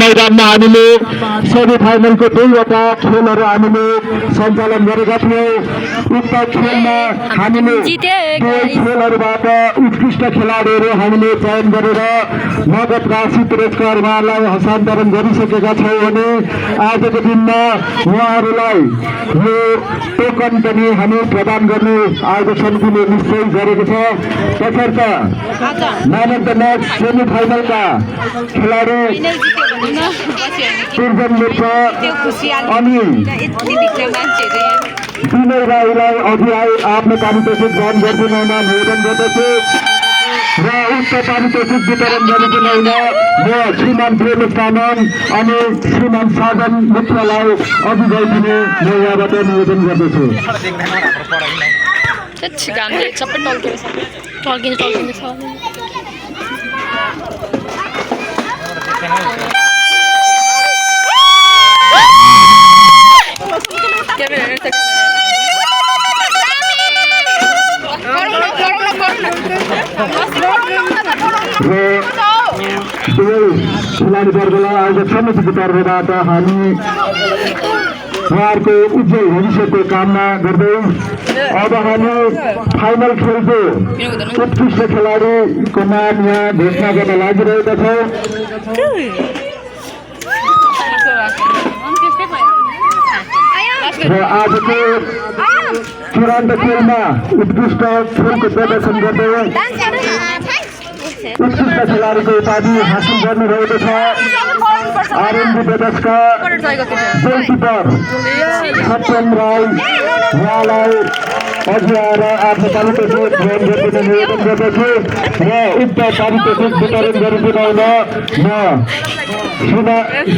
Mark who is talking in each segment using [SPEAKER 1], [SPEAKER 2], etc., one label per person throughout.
[SPEAKER 1] मैदानमा हामीले सेमी फाइनलको 2वटा खेलहरू हामीले सञ्चालन गरेका थियौँ। उक्त खेलमा हामीले खेलहरूबाट उत्कृष्ट खेलाडीहरू हामीले चयन गरेर नगद राशि पुरस्कार उहाँलाई हस्तान्तरण गरिसकेका छौँ भने आजको दिनमा उहाँहरूलाई यो टोकन पनि हामी प्रदान गर्ने आयोजक समितिले निश्चय गरेको छ। तसर्थ man of the match semi फाइनलका खेलाडी तुर्जन लेप्चा अनि विनय राईलाई अघि आई आफ्नो पारितोषिक ग्रहण गरिदिनु हुन निवेदन गर्दछु र उक्त पारितोषिक वितरण गरिदिनु हुन म श्रीमान प्रेम तामाङ अनि श्रीमान साधन मित्रलाई अघि गइदिने म यहाँबाट निवेदन गर्दछु। खेलाडी वर्गलाई आयोजक समितिको तर्फबाट हामी उहाँहरूको उज्जवल भविष्यको कामना गर्दै अब हामी फाइनल खेलको उत्कृष्ट खेलाडीको नाम यहाँ घोषणा गर्न लागिरहेका छौँ। र आजको चुडान्त खेलमा उत्कृष्ट खेलको प्रदर्शन गर्दै उत्कृष्ट खेलाडीको उपाधि हासिल गर्नुभएको छ आरएनबी बेदसका गोलकिपर सत्यम राई। उहाँलाई अघि आएर आफ्नो पारितोषिक ग्रहण गरिदिने निवेदन गर्दछु र उक्त पारितोषिक वितरण गरिदिन हुन म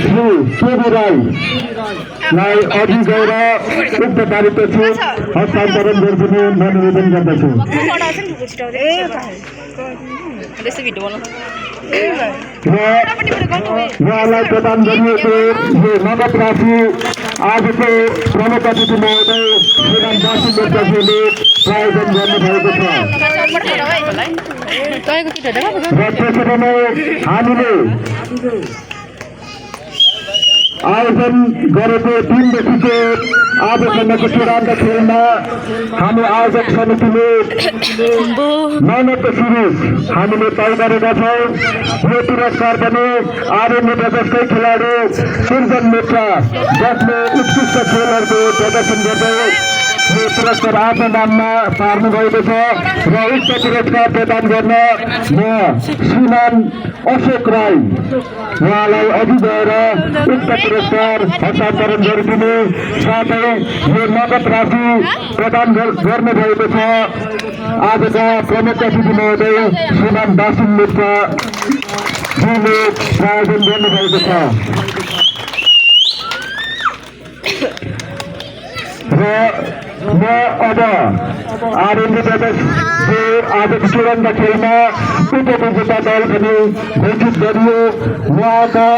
[SPEAKER 1] श्री केबी राईलाई अघि गएर उक्त पारितोषिक हस्तान्तरण गरिदिने म निवेदन गर्दछु। उहाँलाई प्रदान गरिएको यो नगद राशि आजको प्रमुख अतिथि महोदय श्रीमान दासी लेप्चाज्यूले प्रायोजन गर्नुभएको छ र त्यसरी नै हामीले आयोजन गरेको 3 देखिको आजसम्मको चुडान्त खेलमा हामी आयोजक समितिले म्यान अफ द सिरिज हामीले तय गरेका छौँ। यो पुरस्कार पनि आरएनबी बेदसकै खेलाडी तुर्जन लेप्चा जसले उत्कृष्ट खेलहरूको प्रदर्शन गर्दै यो पुरस्कार आफ्नो नाममा पार्नु भएको छ र उक्त पुरस्कार प्रदान गर्न म श्रीमान अशोक राई उहाँलाई अघि गएर उक्त पुरस्कार हस्तान्तरण गरिदिने साथै यो नगद राशि प्रदान गर्नुभएको छ आजका प्रमुख अतिथि महोदय श्रीमान दासिम लेप्चाज्यूले प्रायोजन गर्नुभएको छ र म अब आरएनबी बेदसको आजको चुडान्त खेलमा उपविजेता दल पनि घोषित गरियो। उहाँका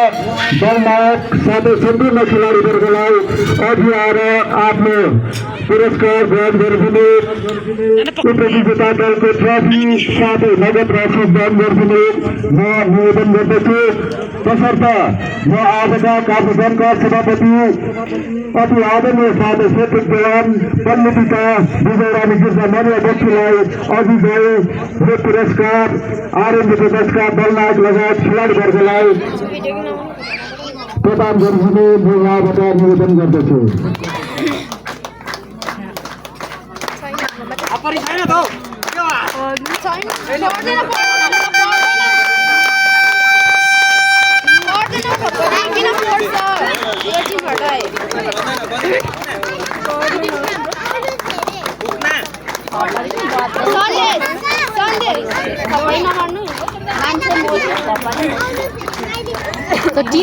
[SPEAKER 1] दलनायक साथै सम्पूर्ण खेलाडीवर्गलाई अघि आएर आफ्नो पुरस्कार ग्रहण गरिदिने उपविजेता दलको ट्रफी साथै नगद राशि दान गरिदिने म निवेदन गर्दछु। तसर्थ म आजका कार्यक्रमका सभापति अति आदरणीय साथै सेतु देवान पल्लिपिता विजय रानी गिर्जा मरिया बस्तीलाई अघि गए यो पुरस्कार आरएनबी बेदसका दलनायक लगायत खेलाडीवर्गलाई प्रदान गरिदिने म यहाँबाट निवेदन गर्दछु।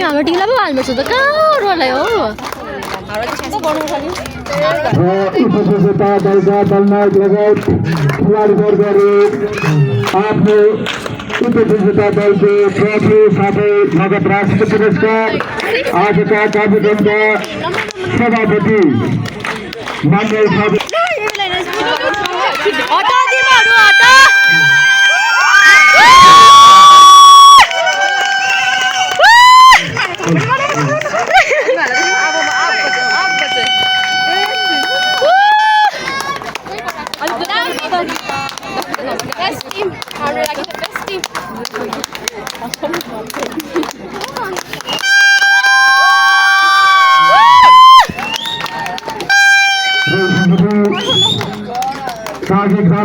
[SPEAKER 2] हाम्रो टिमलाई पो हाल्नुपर्छ त कहाँ रोलाई हो
[SPEAKER 1] उपविजेता दलका दलनायक लगायत खेलाडीवर्गहरू आफ्नो उपविजेता दलको ट्रफी साथै नगद राशिको पुरस्कार आजका कार्यक्रमका सभापति मान्य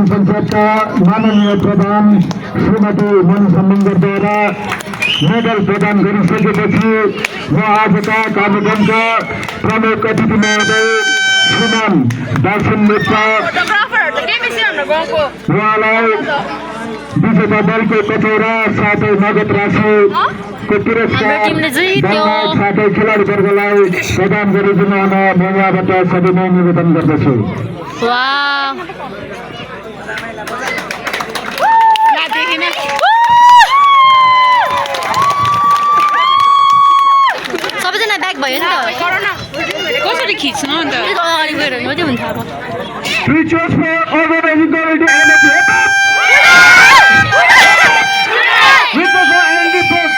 [SPEAKER 1] ग्राम पञ्चायतका माननीय प्रधान श्रीमती मनिषा मङ्गरद्वारा मेडल प्रदान गरिसकेपछि म आजका कार्यक्रमका प्रमुख अतिथि महोदय श्रीमान दर्शन लेप्चा उहाँलाई विजेता दलको कचौरा साथै नगद राशिको पुरस्कार साथै खेलाडी वर्गलाई प्रदान गरिदिन म यहाँबाट सधैँ निवेदन गर्दछु।
[SPEAKER 2] सबैजना ब्याक भयो नि त
[SPEAKER 3] कसरी खिच्नु अन्त
[SPEAKER 2] अगाडि गएर मात्रै हुन्छ अब
[SPEAKER 1] Three cheers for organizing committee and the with us are Andy Post.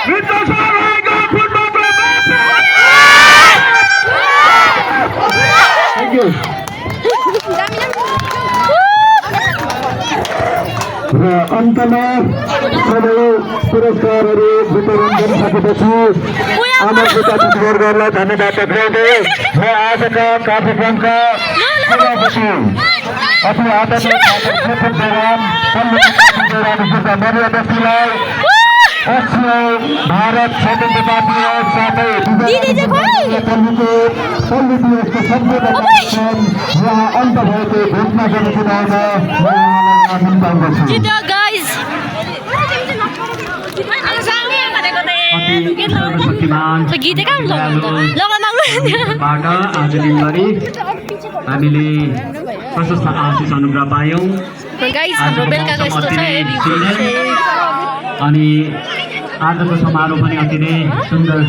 [SPEAKER 1] With us are Raigar Football Club. Thank you. र अन्तमा सबै पुरस्कारहरू वितरण गरिसकेपछि आमाको वर्गहरूलाई धन्यवाद टक्राउँदै म आजका कार्यक्रमका सभापति अति आदरणीय मर्यादाशीलाई भारत स्वतन्त्र पार्टी साथै पल्लीको यस्तो सम्झौता यहाँ अन्त भएको घोषणा गर्न सुनाउन निम्तान गर्छु।
[SPEAKER 2] गीत
[SPEAKER 4] बाट आज दिनभरि हामीले प्रशस्त आशिष अनुग्रह पायौँ अनि आजको समारोह पनि अति नै सुन्दर